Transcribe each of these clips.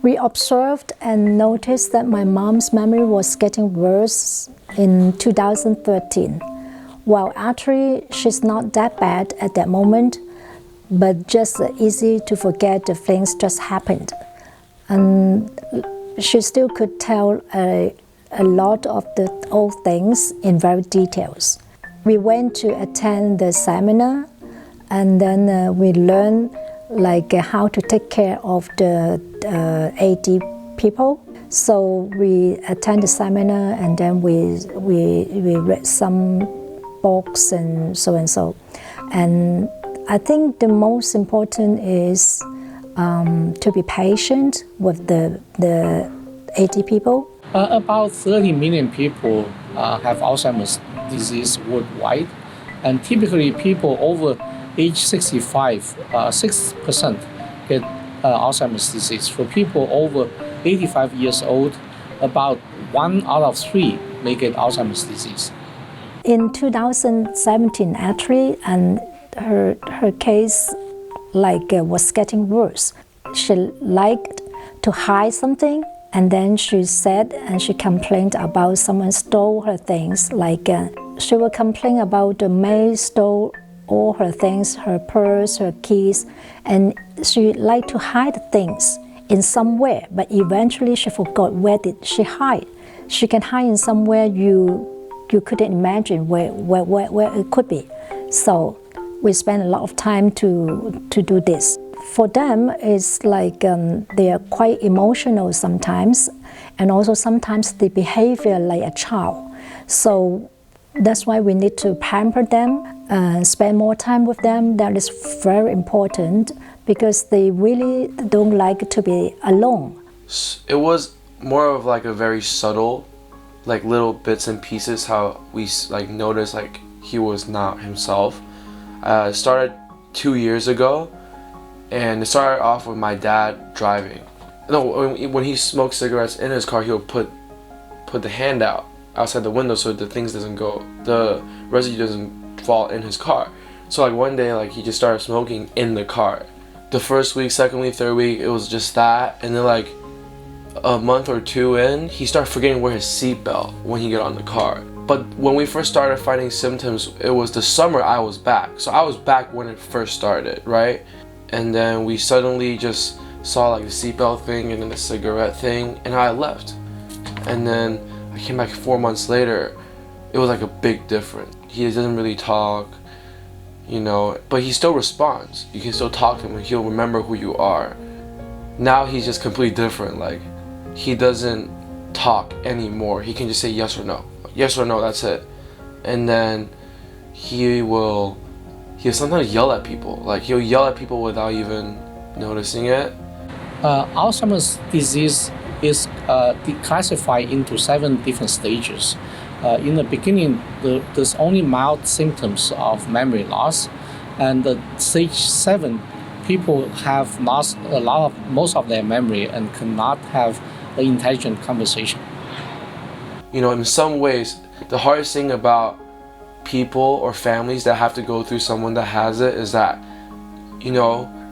We observed and noticed that my mom's memory was getting worse in 2013. Well, actually, she's not that bad at that moment, but just easy to forget the things just happened. And she still could tell a lot of the old things in very details. We went to attend the seminar, and then we learned how to take care of the AD people. So we attend the seminar, and then we read some books and so and so. And I think the most important is to be patient with the AD people. About 30 million people have Alzheimer's disease worldwide, and typically people over age 65, 6% get Alzheimer's disease. For people over 85 years old, about 1 out of 3 may get Alzheimer's disease. In 2017, actually, and her case was getting worse. She liked to hide something, and then she said and she complained about someone stole her things. She would complain about the maid stole all her things, her purse, her keys, and she liked to hide things in somewhere, but eventually she forgot where did she hide. She can hide in somewhere you couldn't imagine where it could be. So we spend a lot of time to do this. For them, it's they are quite emotional sometimes, and also sometimes they behavior like a child. So that's why we need to pamper them, spend more time with them. That is very important because they really don't like to be alone. It was more of a very subtle, little bits and pieces how we noticed he was not himself. It started 2 years ago, and it started off with my dad driving. No, when he smoked cigarettes in his car, he'll put the hand out outside the window so the the residue doesn't fall in his car. So one day he just started smoking in the car. The first week, second week, third week, it was just that, and then a month or two in, he started forgetting to wear his seatbelt when he got on the car. But when we first started finding symptoms, it was the summer I was back. So I was back when it first started, right? And then we suddenly just saw the seatbelt thing and then the cigarette thing, and I left. And then I came back 4 months later. It was a big difference. He doesn't really talk, but he still responds. You can still talk to him and he'll remember who you are. Now he's just completely different. He doesn't talk anymore. He can just say yes or no. Yes or no, that's it. And then he'll sometimes yell at people. He'll yell at people without even noticing it. Alzheimer's disease is classified into 7 different stages. In the beginning, there's only mild symptoms of memory loss, and stage 7, people have lost most of their memory and cannot have an intelligent conversation. In some ways, the hardest thing about people or families that have to go through someone that has it is that,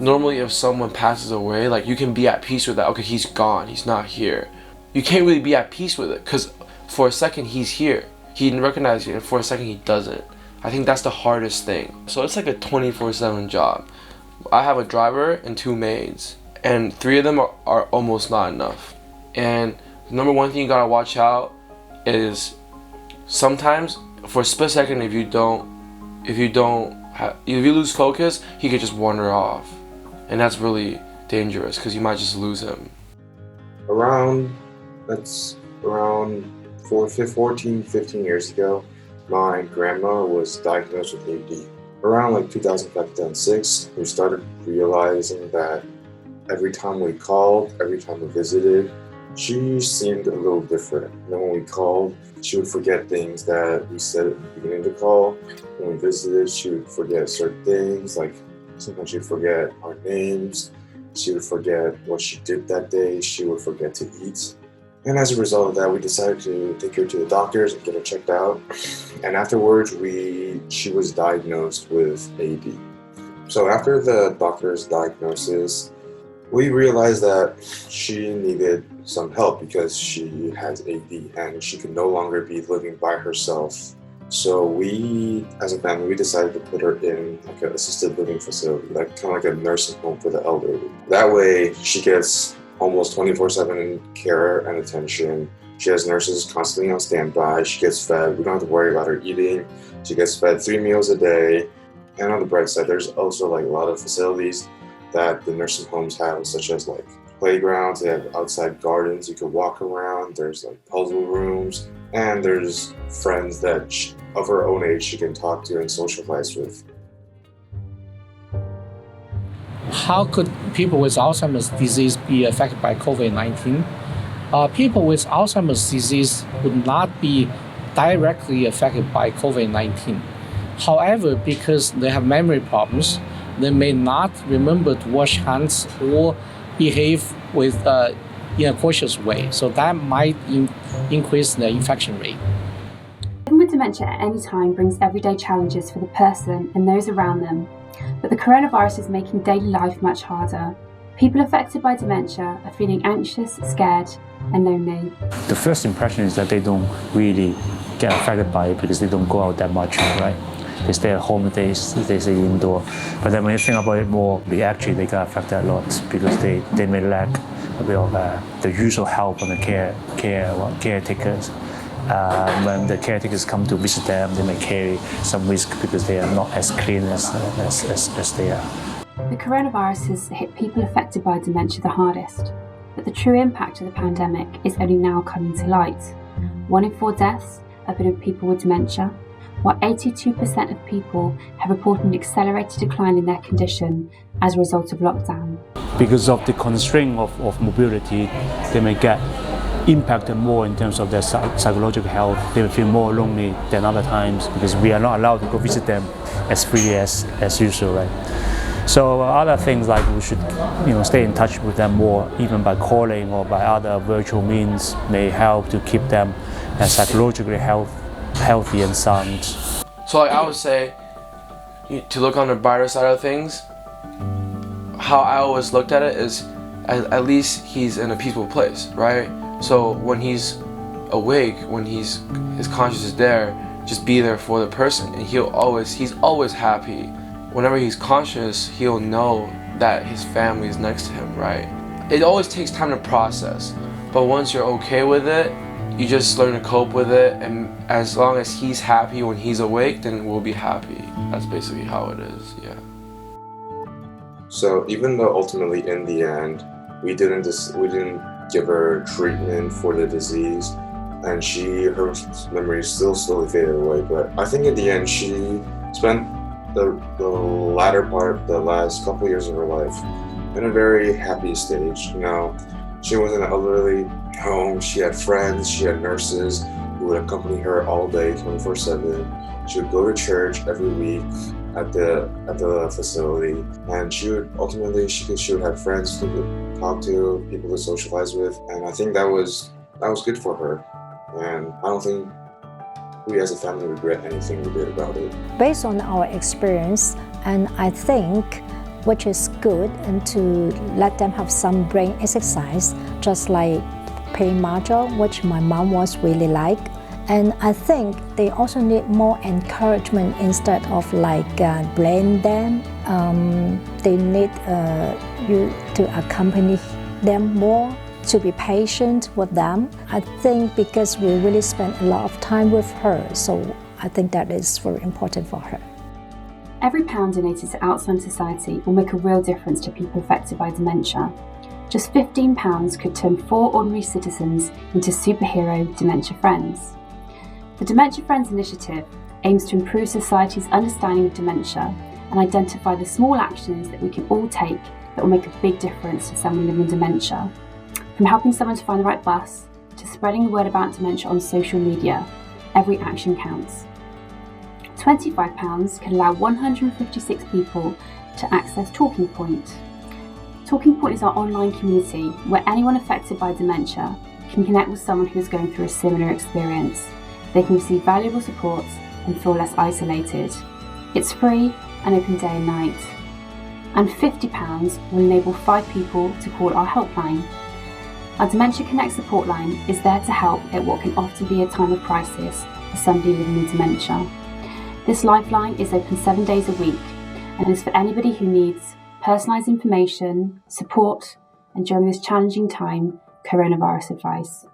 normally if someone passes away, you can be at peace with that. Okay, he's gone, he's not here. You can't really be at peace with it because for a second he's here. He recognizes you, and for a second he doesn't. I think that's the hardest thing. So it's a 24/7 job. I have a driver and 2 maids, and 3 of them are almost not enough. And the number one thing you gotta watch out is sometimes for a split second if you lose focus, he could just wander off, and that's really dangerous because you might just lose him. Around 14, 15 years ago, my grandma was diagnosed with AD. Around 2005, 2006, we started realizing that every time we called, every time we visited, she seemed a little different. When we called, she would forget things that we said at the beginning of the call. When we visited, she would forget certain things, sometimes she'd forget our names. She would forget what she did that day. She would forget to eat. And as a result of that, we decided to take her to the doctors and get her checked out. And afterwards, she was diagnosed with AD. So after the doctor's diagnosis, We realized that she needed some help because she has AD and she could no longer be living by herself. So we, as a family, we decided to put her in like an assisted living facility, like kind of like a nursing home for the elderly. That way, she gets almost 24/7 care and attention. She has nurses constantly on standby. She gets fed. We don't have to worry about her eating. She gets fed 3 meals a day. And on the bright side, there's also like a lot of facilities that the nursing homes have, such as like playgrounds. They have outside gardens you could walk around. There's like puzzle rooms, and there's friends that of her own age she can talk to and socialize with. How could people with Alzheimer's disease be affected by COVID-19? People with Alzheimer's disease would not be directly affected by COVID-19. However, because they have memory problems, they may not remember to wash hands or behave in a cautious way. So that might increase the infection rate. Living with dementia at any time brings everyday challenges for the person and those around them, but the coronavirus is making daily life much harder. People affected by dementia are feeling anxious, scared, and lonely. The first impression is that they don't really get affected by it because they don't go out that much, right? They stay at home, they stay indoor. But then when you think about it more, they get affected a lot because they may lack a bit of the usual help from the caretakers. When the caretakers come to visit them, they may carry some risk because they are not as clean as they are. The coronavirus has hit people affected by dementia the hardest, but the true impact of the pandemic is only now coming to light. 1 in 4 deaths have been of people with dementia, while 82% of people have reported an accelerated decline in their condition as a result of lockdown. Because of the constraint of mobility, they may get impacted more in terms of their psychological health. They will feel more lonely than other times because we are not allowed to go visit them as freely as usual, right? So other things like we should, stay in touch with them more, even by calling or by other virtual means, may help to keep them psychologically healthy and sound. So like I would say, to look on the brighter side of things, how I always looked at it is, at least he's in a peaceful place, right? So when he's awake, when his conscience is there, just be there for the person, and he's always happy. Whenever he's conscious, he'll know that his family is next to him, right? It always takes time to process, but once you're okay with it, you just learn to cope with it, and as long as he's happy when he's awake, then we'll be happy. That's basically how it is, yeah. So even though ultimately in the end we didn't give her treatment for the disease, and her memory still slowly faded away, but I think in the end she spent the latter part, the last couple of years of her life, in a very happy stage. She was in an elderly home. She had friends. She had nurses who would accompany her all day, 24/7. She would go to church every week at the facility, and she would have friends to talk to, people to socialize with, and I think that was good for her. And I don't think we as a family regret anything we did about it. Based on our experience, and I think which is good, and to let them have some brain exercise, just like playing mahjong, which my mom was really like. And I think they also need more encouragement instead of blame them. They need you to accompany them more, to be patient with them. I think because we really spent a lot of time with her, so I think that is very important for her. Every pound donated to Alzheimer's Society will make a real difference to people affected by dementia. Just £15 could turn 4 ordinary citizens into superhero dementia friends. The Dementia Friends initiative aims to improve society's understanding of dementia and identify the small actions that we can all take that will make a big difference to someone living with dementia. From helping someone to find the right bus, to spreading the word about dementia on social media, every action counts. £25 can allow 156 people to access Talking Point. Talking Point is our online community where anyone affected by dementia can connect with someone who is going through a similar experience. They can receive valuable support and feel less isolated. It's free and open day and night. And £50 will enable 5 people to call our helpline. Our Dementia Connect support line is there to help at what can often be a time of crisis for somebody living with dementia. This lifeline is open 7 days a week and is for anybody who needs personalised information, support, and during this challenging time, coronavirus advice.